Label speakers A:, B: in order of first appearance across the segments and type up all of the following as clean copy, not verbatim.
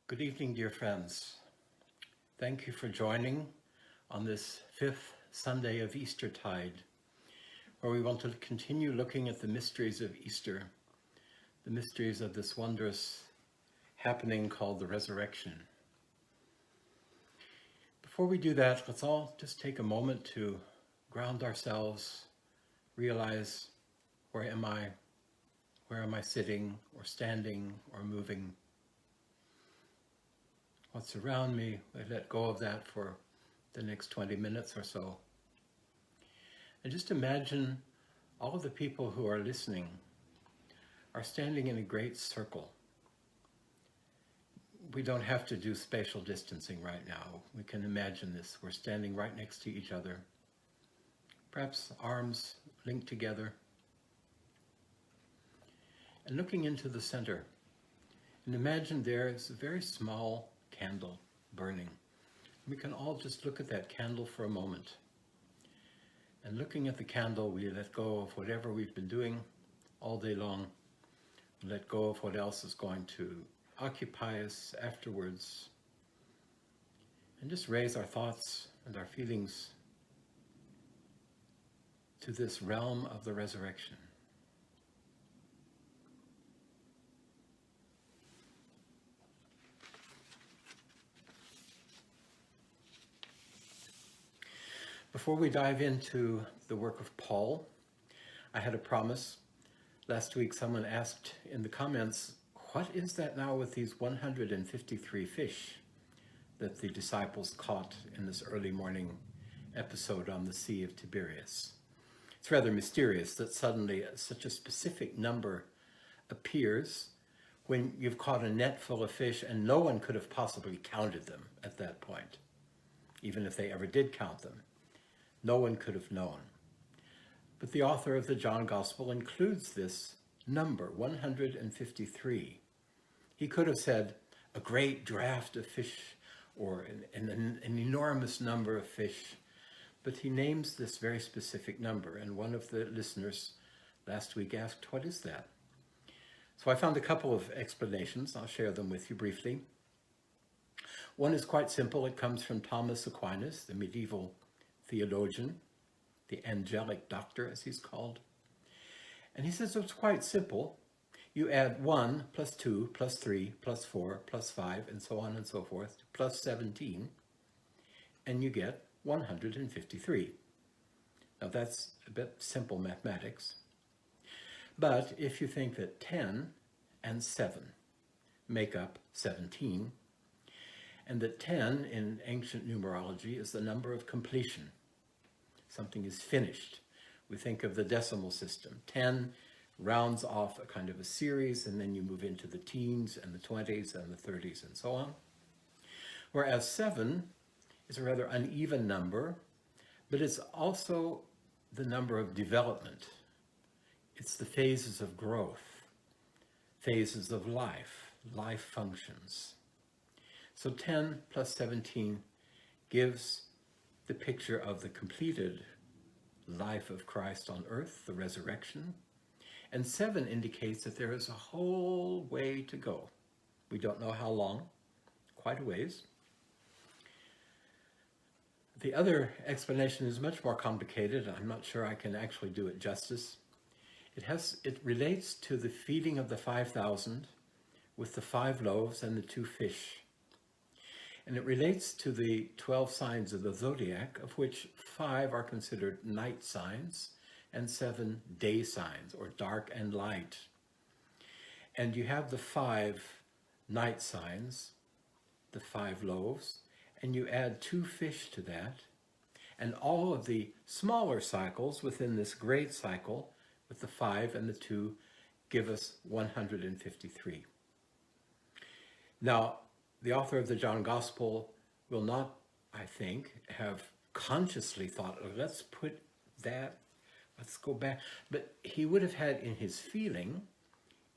A: Good evening, dear friends. Thank you for joining on this fifth Sunday of Eastertide, where we want to continue looking at the mysteries of Easter, the mysteries of this wondrous happening called the resurrection. Before we do that, let's all just take a moment to ground ourselves, realize, where am I? Where am I sitting or standing or moving? What's around me? I let go of that for the next 20 minutes or so. And just imagine all of the people who are listening are standing in a great circle. We don't have to do spatial distancing right now. We can imagine this. We're standing right next to each other, perhaps arms linked together, and looking into the center. And imagine there is a very small candle burning. We can all just look at that candle for a moment. And looking at the candle, we let go of whatever we've been doing all day long. Let go of what else is going to occupy us afterwards. And just raise our thoughts and our feelings to this realm of the resurrection. Before we dive into the work of Paul, I had a promise. Last week someone asked in the comments, what is that now with these 153 fish that the disciples caught in this early morning episode on the Sea of Tiberias? It's rather mysterious that suddenly such a specific number appears when you've caught a net full of fish and no one could have possibly counted them at that point, even if they ever did count them. No one could have known. But the author of the John Gospel includes this number, 153. He could have said a great draft of fish or an enormous number of fish, but he names this very specific number. And one of the listeners last week asked, what is that? So I found a couple of explanations. I'll share them with you briefly. One is quite simple. It comes from Thomas Aquinas, the medieval theologian, the angelic doctor, as he's called. And he says it's quite simple. You add 1 plus 2 plus 3 plus 4 plus 5 and so on and so forth, plus 17, and you get 153. Now that's a bit simple mathematics. But if you think that 10 and 7 make up 17, and that 10 in ancient numerology is the number of completion. Something is finished. We think of the decimal system. 10 rounds off a kind of a series, and then you move into the teens and the 20s and the 30s and so on. Whereas 7 is a rather uneven number, but it's also the number of development. It's the phases of growth, phases of life functions. So 10 plus 17 gives the picture of the completed life of Christ on earth, the resurrection. And 7 indicates that there is a whole way to go. We don't know how long, quite a ways. The other explanation is much more complicated. I'm not sure I can actually do it justice. It relates to the feeding of the 5,000 with the 5 loaves and the 2 fish. And it relates to the 12 signs of the zodiac, of which 5 are considered night signs and 7 day signs, or dark and light. And you have the 5 night signs, the 5 loaves, and you add 2 fish to that, and all of the smaller cycles within this great cycle, with the 5 and the 2, give us 153. Now, the author of the John Gospel will not, I think, have consciously thought, oh, let's go back. But he would have had in his feeling,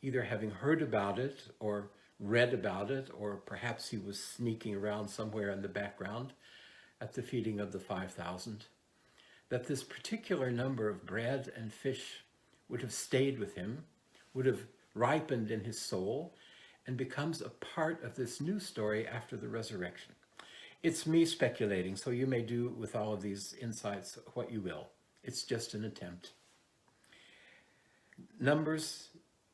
A: either having heard about it or read about it, or perhaps he was sneaking around somewhere in the background at the feeding of the 5,000, that this particular number of bread and fish would have stayed with him, would have ripened in his soul, and becomes a part of this new story after the resurrection. It's me speculating, so you may do with all of these insights what you will. It's just an attempt. Numbers,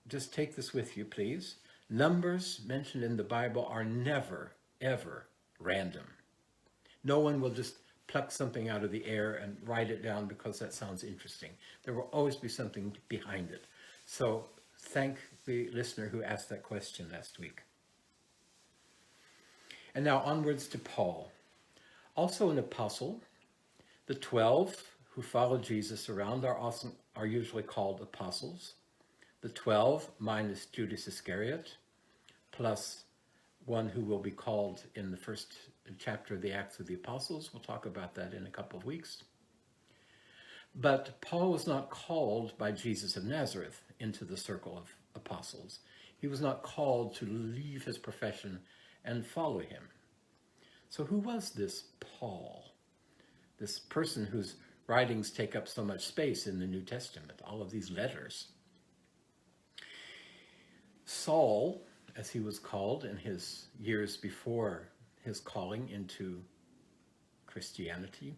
A: just take this with you, please. Numbers mentioned in the Bible are never, ever random. No one will just pluck something out of the air and write it down because that sounds interesting. There will always be something behind it. So thank the listener who asked that question last week. And now onwards to Paul. Also an apostle. The 12 who followed Jesus around are usually called apostles. The 12 minus Judas Iscariot, plus one who will be called in the first chapter of the Acts of the Apostles. We'll talk about that in a couple of weeks. But Paul was not called by Jesus of Nazareth into the circle of apostles. He was not called to leave his profession and follow him. So who was this Paul? This person whose writings take up so much space in the New Testament, all of these letters. Saul, as he was called in his years before his calling into Christianity,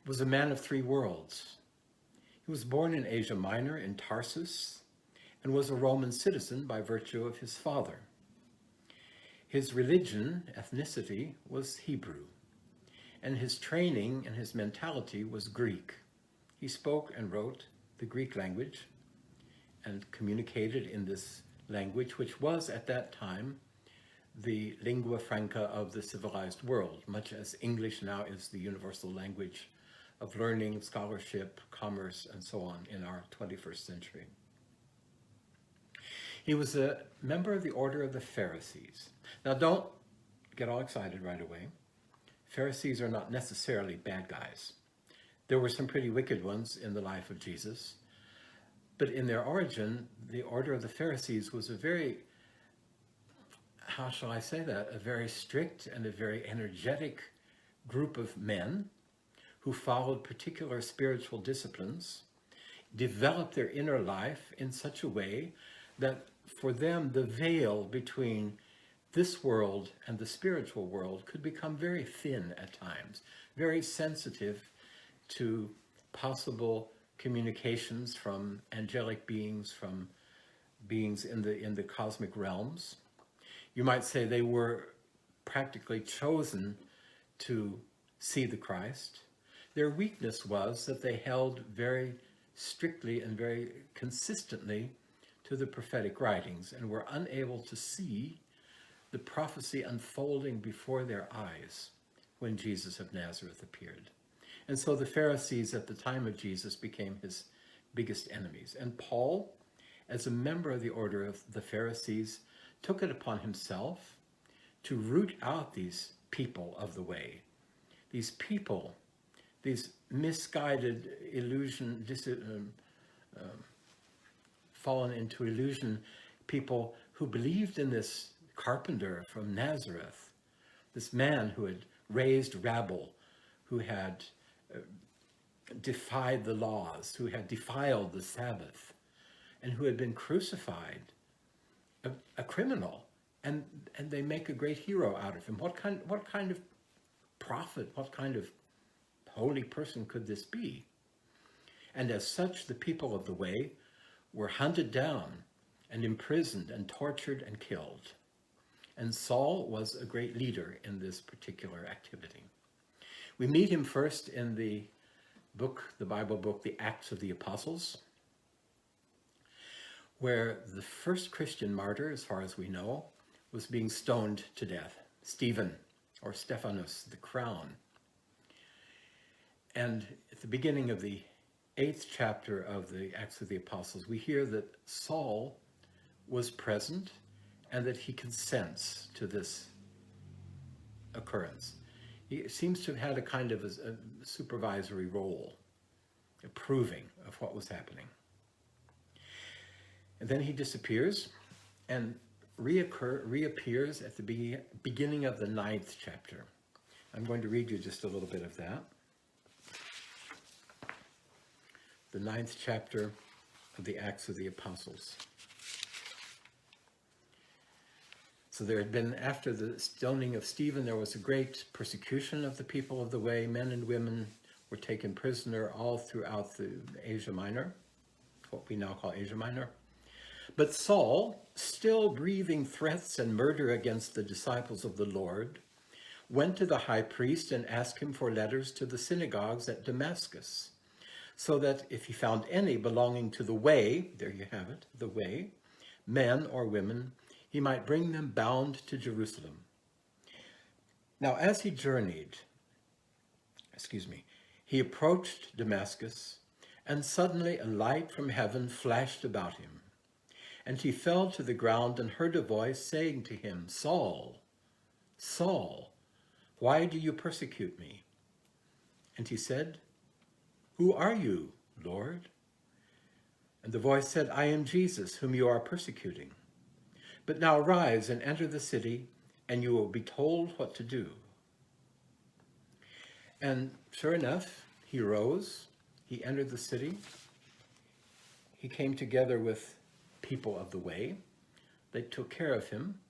A: was a man of three worlds. He was born in Asia Minor in Tarsus and was a Roman citizen by virtue of his father. His religion, ethnicity, was Hebrew, and his training and his mentality was Greek. He spoke and wrote the Greek language and communicated in this language, which was at that time the lingua franca of the civilized world, much as English now is the universal language of learning, scholarship, commerce, and so on in our 21st century. He was a member of the order of the Pharisees. Now, don't get all excited right away. Pharisees are not necessarily bad guys. There were some pretty wicked ones in the life of Jesus, but in their origin, the order of the Pharisees was a very, how shall I say that, a very strict and a very energetic group of men who followed particular spiritual disciplines, developed their inner life in such a way that for them the veil between this world and the spiritual world could become very thin at times, very sensitive to possible communications from angelic beings, from beings in the cosmic realms. You might say they were practically chosen to see the Christ. Their weakness was that they held very strictly and very consistently to the prophetic writings and were unable to see the prophecy unfolding before their eyes when Jesus of Nazareth appeared. And so the Pharisees at the time of Jesus became his biggest enemies. And Paul, as a member of the order of the Pharisees, took it upon himself to root out these people of the way, these people, these misguided fallen into illusion people who believed in this carpenter from Nazareth, this man who had raised rabble, who had defied the laws, who had defiled the Sabbath, and who had been crucified, a criminal, and they make a great hero out of him. What kind of prophet, what kind of holy person could this be? And as such, the people of the way were hunted down and imprisoned and tortured and killed. And Saul was a great leader in this particular activity. We meet him first in the Bible book, the Acts of the Apostles, where the first Christian martyr, as far as we know, was being stoned to death. Stephen, or Stephanus, the crown. And at the beginning of the 8th chapter of the Acts of the Apostles, we hear that Saul was present and that he consents to this occurrence. He seems to have had a kind of a supervisory role, approving of what was happening. And then he disappears and reappears at the beginning of the 9th chapter. I'm going to read you just a little bit of that. The 9th chapter of the Acts of the Apostles. So there had been, after the stoning of Stephen, there was a great persecution of the people of the way. Men and women were taken prisoner all throughout the Asia Minor, what we now call Asia Minor. But Saul, still breathing threats and murder against the disciples of the Lord, went to the high priest and asked him for letters to the synagogues at Damascus, so that if he found any belonging to the way, there you have it, the way, men or women, he might bring them bound to Jerusalem. Now, as he journeyed, he approached Damascus, and suddenly a light from heaven flashed about him. And he fell to the ground and heard a voice saying to him, "Saul, Saul, why do you persecute me?" And he said, "Who are you, Lord?" And the voice said, "I am Jesus, whom you are persecuting. But now rise and enter the city, and you will be told what to do." And sure enough, he rose, he entered the city, he came together with people of the way. They took care of him.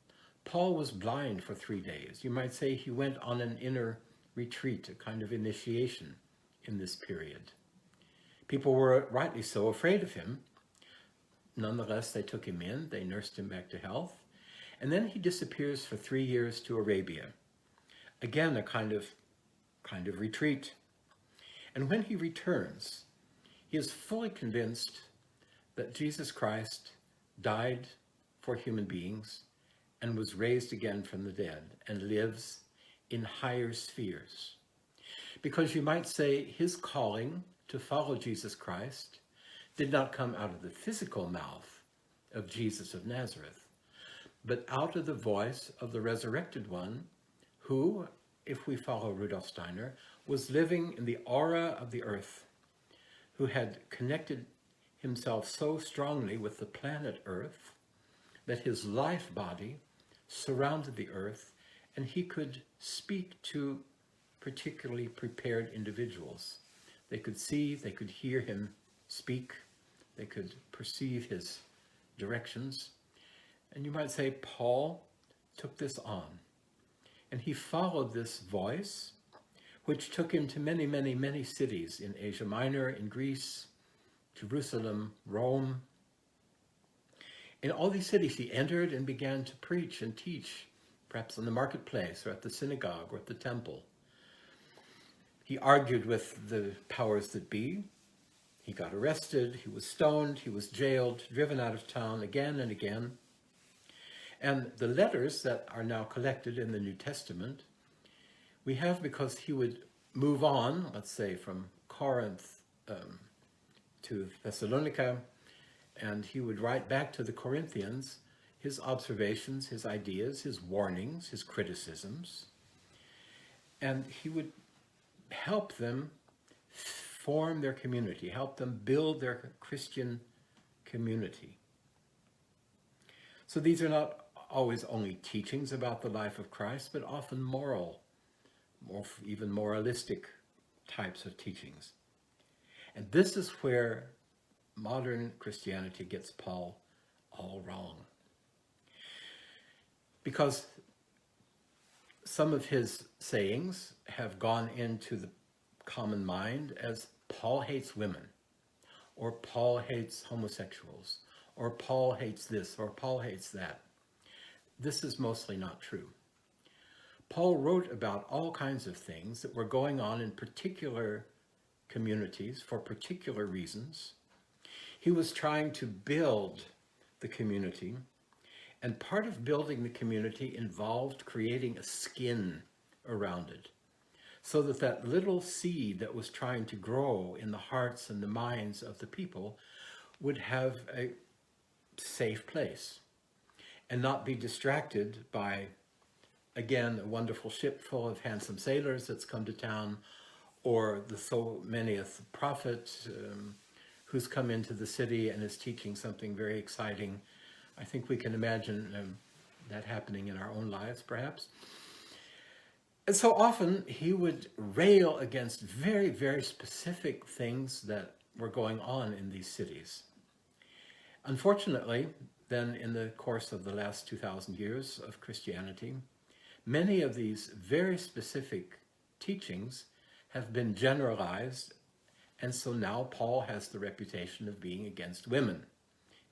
A: Paul was blind for 3 days. You might say he went on an inner retreat, a kind of initiation in this period. People were rightly so afraid of him. Nonetheless, they took him in, they nursed him back to health, and then he disappears for 3 years to Arabia. Again, a kind of retreat. And when he returns, he is fully convinced that Jesus Christ died for human beings and was raised again from the dead and lives in higher spheres. Because you might say his calling to follow Jesus Christ did not come out of the physical mouth of Jesus of Nazareth, but out of the voice of the resurrected one who, if we follow Rudolf Steiner, was living in the aura of the earth, who had connected himself so strongly with the planet Earth that his life body surrounded the earth and he could speak to particularly prepared individuals. They could see, they could hear him speak, they could perceive his directions. And you might say Paul took this on, and he followed this voice, which took him to many, many, many cities in Asia Minor, in Greece, Jerusalem, Rome. In all these cities he entered and began to preach and teach, perhaps in the marketplace or at the synagogue or at the temple. He argued with the powers that be. He got arrested, he was stoned, he was jailed, driven out of town again and again. And the letters that are now collected in the New Testament, we have because he would move on, let's say from Corinth to Thessalonica, and he would write back to the Corinthians his observations, his ideas, his warnings, his criticisms, and he would help them form their community, help them build their Christian community. So these are not always only teachings about the life of Christ, but often moral, even moralistic types of teachings. And this is where modern Christianity gets Paul all wrong. Because some of his sayings have gone into the common mind as Paul hates women, or Paul hates homosexuals, or Paul hates this, or Paul hates that. This is mostly not true. Paul wrote about all kinds of things that were going on in particular communities for particular reasons. He was trying to build the community, and part of building the community involved creating a skin around it, so that that little seed that was trying to grow in the hearts and the minds of the people would have a safe place and not be distracted by, again, a wonderful ship full of handsome sailors that's come to town, or the so manyth prophet who's come into the city and is teaching something very exciting. I think we can imagine that happening in our own lives, perhaps. And so often he would rail against very, very specific things that were going on in these cities. Unfortunately, than in the course of the last 2,000 years of Christianity. Many of these very specific teachings have been generalized, and so now Paul has the reputation of being against women,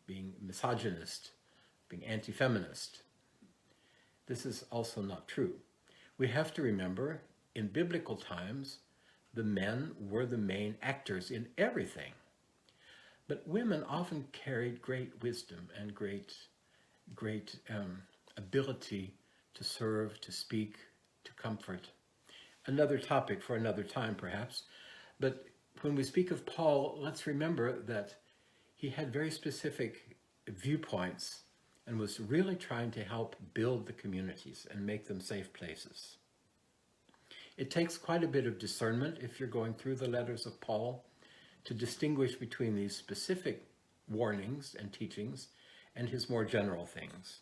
A: being misogynist, being anti-feminist. This is also not true. We have to remember, in biblical times, the men were the main actors in everything. But women often carried great wisdom and great ability to serve, to speak, to comfort. Another topic for another time, perhaps. But when we speak of Paul, let's remember that he had very specific viewpoints and was really trying to help build the communities and make them safe places. It takes quite a bit of discernment, if you're going through the letters of Paul, to distinguish between these specific warnings and teachings and his more general things.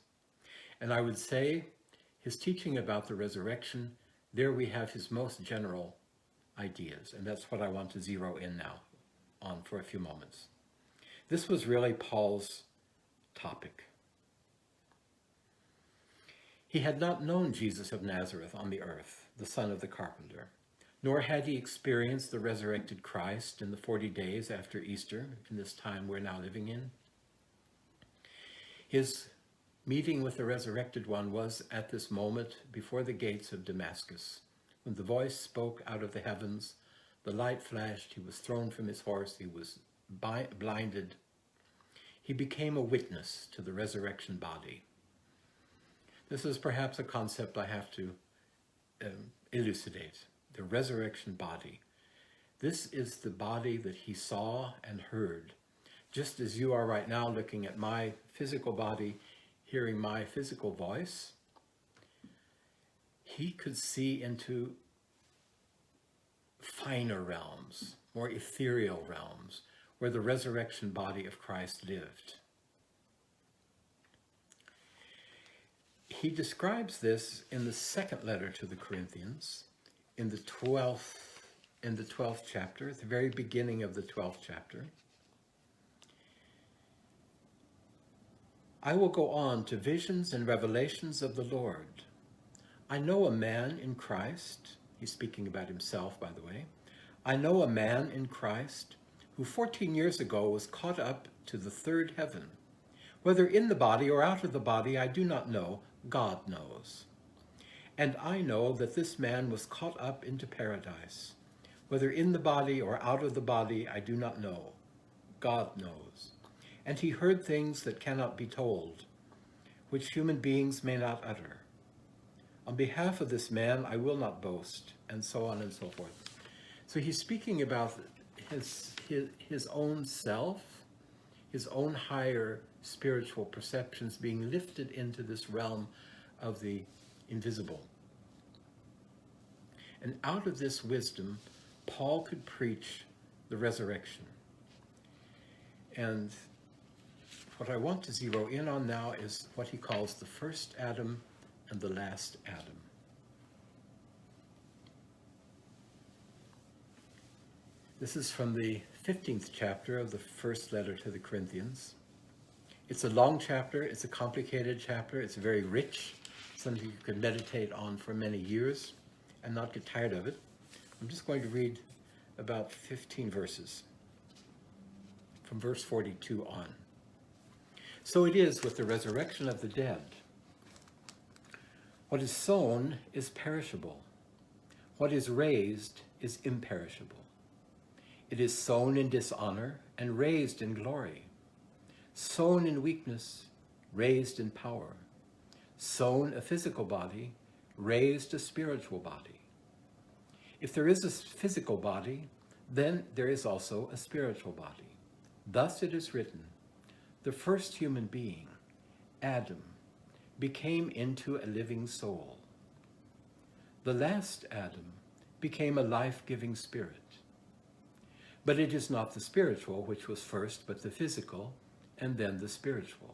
A: And I would say his teaching about the resurrection, there we have his most general ideas, and that's what I want to zero in now on for a few moments. This was really Paul's topic. He had not known Jesus of Nazareth on the earth, the son of the carpenter, nor had he experienced the resurrected Christ in the 40 days after Easter, in this time we're now living in. His meeting with the resurrected one was at this moment before the gates of Damascus, when the voice spoke out of the heavens, the light flashed, he was thrown from his horse, he was blinded. He became a witness to the resurrection body. This is perhaps a concept I have to elucidate. The resurrection body. This is the body that he saw and heard. Just as you are right now looking at my physical body, hearing my physical voice, he could see into finer realms, more ethereal realms, where the resurrection body of Christ lived. He describes this in the second letter to the Corinthians, in the 12th chapter, at the very beginning of the 12th chapter. I will go on to visions and revelations of the Lord. I know a man in Christ, he's speaking about himself, by the way. I know a man in Christ who 14 years ago was caught up to the third heaven. Whether in the body or out of the body, I do not know. God knows. And I know that this man was caught up into paradise. Whether in the body or out of the body, I do not know. God knows. And he heard things that cannot be told, which human beings may not utter. On behalf of this man, I will not boast, and so on and so forth. So he's speaking about his own self, his own higher spiritual perceptions being lifted into this realm of the invisible. And out of this wisdom, Paul could preach the resurrection. And what I want to zero in on now is what he calls the first Adam and the last Adam. This is from the 15th chapter of the first letter to the Corinthians. It's a long chapter, it's a complicated chapter, it's very rich, something you could meditate on for many years and not get tired of it. I'm just going to read about 15 verses from verse 42 on. So it is with the resurrection of the dead. What is sown is perishable. What is raised is imperishable. It is sown in dishonor and raised in glory. Sown in weakness, raised in power. Sown a physical body, raised a spiritual body. If there is a physical body, then there is also a spiritual body. Thus it is written, the first human being, Adam, became into a living soul. The last Adam became a life-giving spirit. But it is not the spiritual which was first, but the physical, and then the spiritual.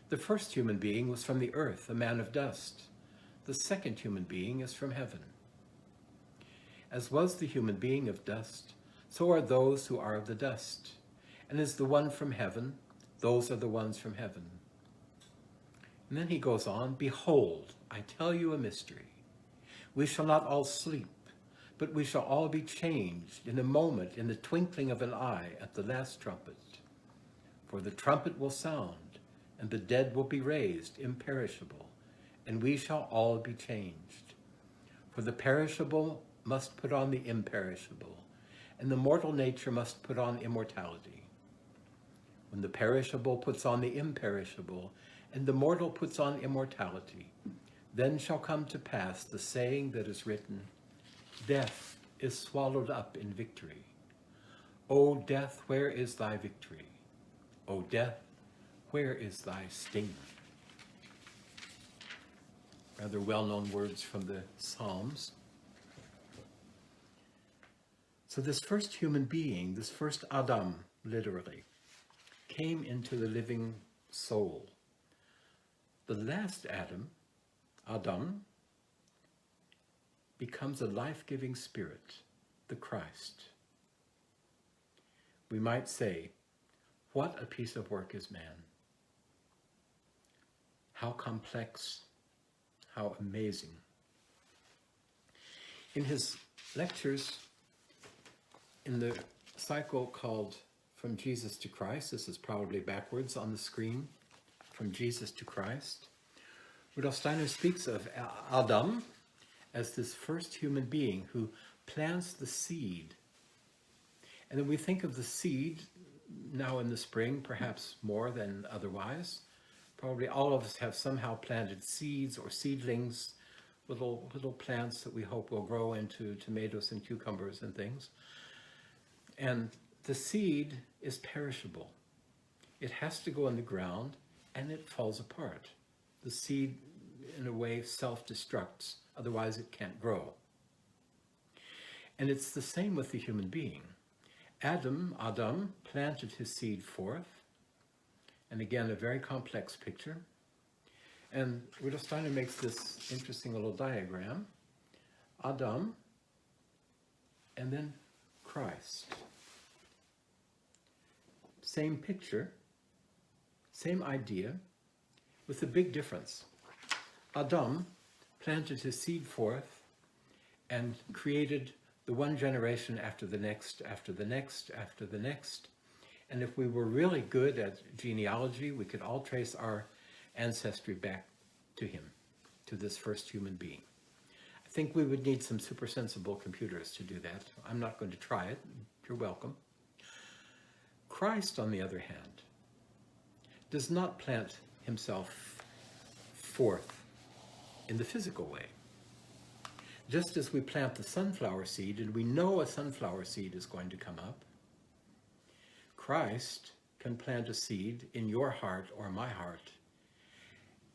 A: The first human being was from the earth, a man of dust. The second human being is from heaven. As was the human being of dust, so are those who are of the dust. And as the one from heaven, Those are the ones from heaven. And then he goes on, behold, I tell you a mystery. We shall not all sleep, but we shall all be changed in a moment, in the twinkling of an eye, at the last trumpet. For the trumpet will sound, and the dead will be raised imperishable, and we shall all be changed. For the perishable must put on the imperishable, and the mortal nature must put on immortality. When the perishable puts on the imperishable, and the mortal puts on immortality, then shall come to pass the saying that is written, death is swallowed up in victory. O death, where is thy victory? O death, where is thy sting? Rather well-known words from the Psalms. So this first human being, this first Adam, literally, came into the living soul. The last Adam, becomes a life-giving spirit, the Christ. We might say, what a piece of work is man. How complex, how amazing. In his lectures, in the cycle called From Jesus to Christ, this is probably backwards on the screen, From Jesus to Christ, Rudolf Steiner speaks of Adam as this first human being who plants the seed. And then we think of the seed now in the spring, perhaps more than otherwise. Probably all of us have somehow planted seeds or seedlings, little plants that we hope will grow into tomatoes and cucumbers and things. And the seed is perishable. It has to go in the ground and it falls apart. The seed, in a way, self-destructs, otherwise it can't grow. And it's the same with the human being. Adam planted his seed forth, and again, a very complex picture. And Rudolf Steiner makes this interesting little diagram. Adam, and then Christ. Same picture, same idea, with a big difference. Adam planted his seed forth and created the one generation after the next, after the next, after the next. And if we were really good at genealogy, we could all trace our ancestry back to him, to this first human being. I think we would need some super sensible computers to do that. I'm not going to try it. You're welcome. Christ, on the other hand, does not plant himself forth in the physical way. Just as we plant the sunflower seed and we know a sunflower seed is going to come up, Christ can plant a seed in your heart or my heart,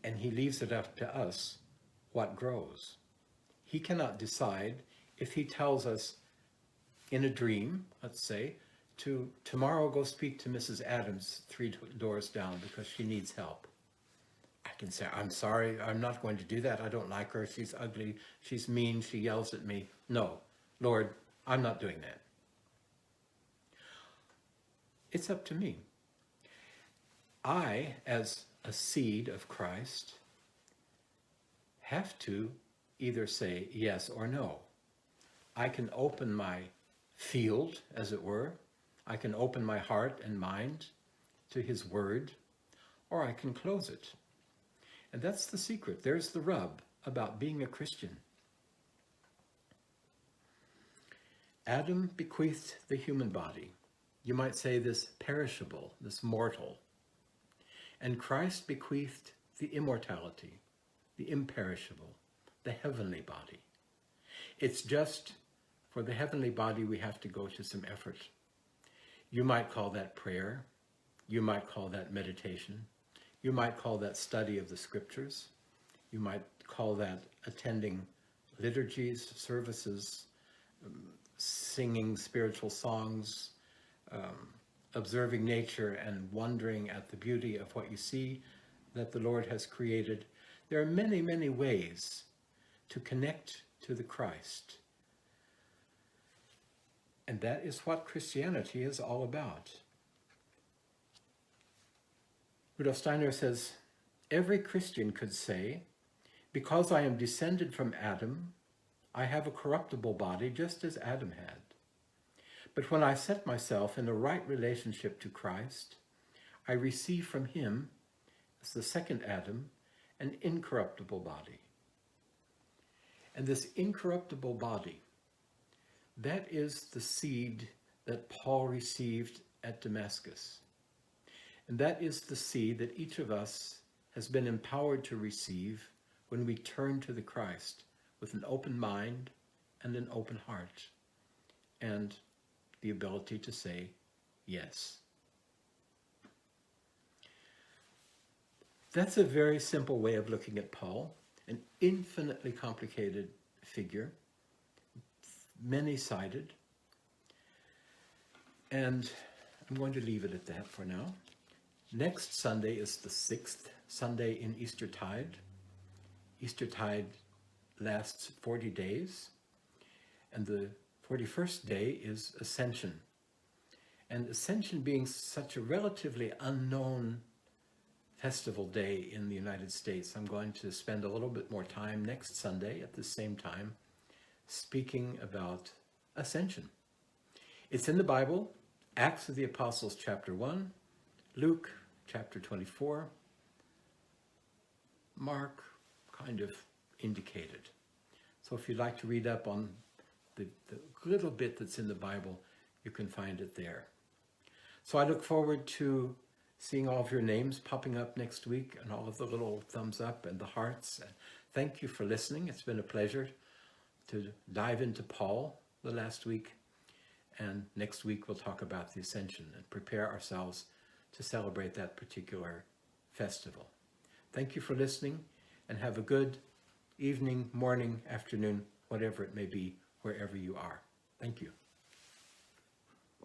A: and he leaves it up to us what grows. He cannot decide if he tells us in a dream, let's say, to tomorrow go speak to Mrs. Adams 3 doors down because she needs help. I can say, I'm sorry, I'm not going to do that. I don't like her. She's ugly. She's mean. She yells at me. No, Lord, I'm not doing that. It's up to me. I, as a seed of Christ, have to either say yes or no. I can open my field, as it were. I can open my heart and mind to his word, or I can close it. And that's the secret. There's the rub about being a Christian. Adam bequeathed the human body. You might say this perishable, this mortal. And Christ bequeathed the immortality, the imperishable, the heavenly body. It's just for the heavenly body we have to go to some effort. You might call that prayer. You might call that meditation. You might call that study of the scriptures. You might call that attending liturgies, services, singing spiritual songs, observing nature and wondering at the beauty of what you see that the Lord has created. There are many, many ways to connect to the Christ. And that is what Christianity is all about. Rudolf Steiner says, every Christian could say, because I am descended from Adam, I have a corruptible body just as Adam had. But when I set myself in a right relationship to Christ, I receive from him, as the second Adam, an incorruptible body. And this incorruptible body, that is the seed that Paul received at Damascus. And that is the seed that each of us has been empowered to receive when we turn to the Christ with an open mind and an open heart, and the ability to say yes. That's a very simple way of looking at Paul, an infinitely complicated figure, many-sided, and I'm going to leave it at that for now. Next Sunday is the 6th Sunday in Eastertide. Eastertide lasts 40 days, and the 41st day is Ascension. And Ascension being such a relatively unknown festival day in the United States, I'm going to spend a little bit more time next Sunday at the same time speaking about Ascension. It's in the Bible, Acts of the Apostles chapter 1, Luke chapter 24, Mark kind of indicated. So if you'd like to read up on the little bit that's in the Bible, you can find it there. So I look forward to seeing all of your names popping up next week and all of the little thumbs up and the hearts. And thank you for listening. It's been a pleasure to dive into Paul the last week. And next week we'll talk about the Ascension and prepare ourselves to celebrate that particular festival. Thank you for listening, and have a good evening, morning, afternoon, whatever it may be, wherever you are. Thank you.